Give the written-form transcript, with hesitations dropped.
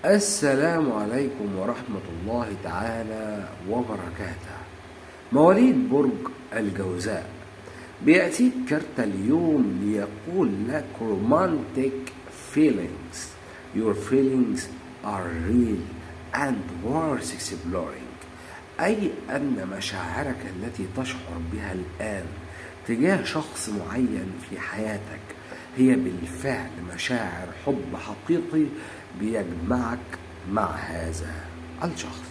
السلام عليكم ورحمة الله تعالى وبركاته. مواليد برج الجوزاء، بيأتيك كارت اليوم ليقول لك romantic feelings. Your feelings are real and worth exploring. أي أن مشاعرك التي تشعر بها الآن تجاه شخص معين في حياتك هي بالفعل مشاعر حب حقيقي بيجمعك مع هذا الشخص.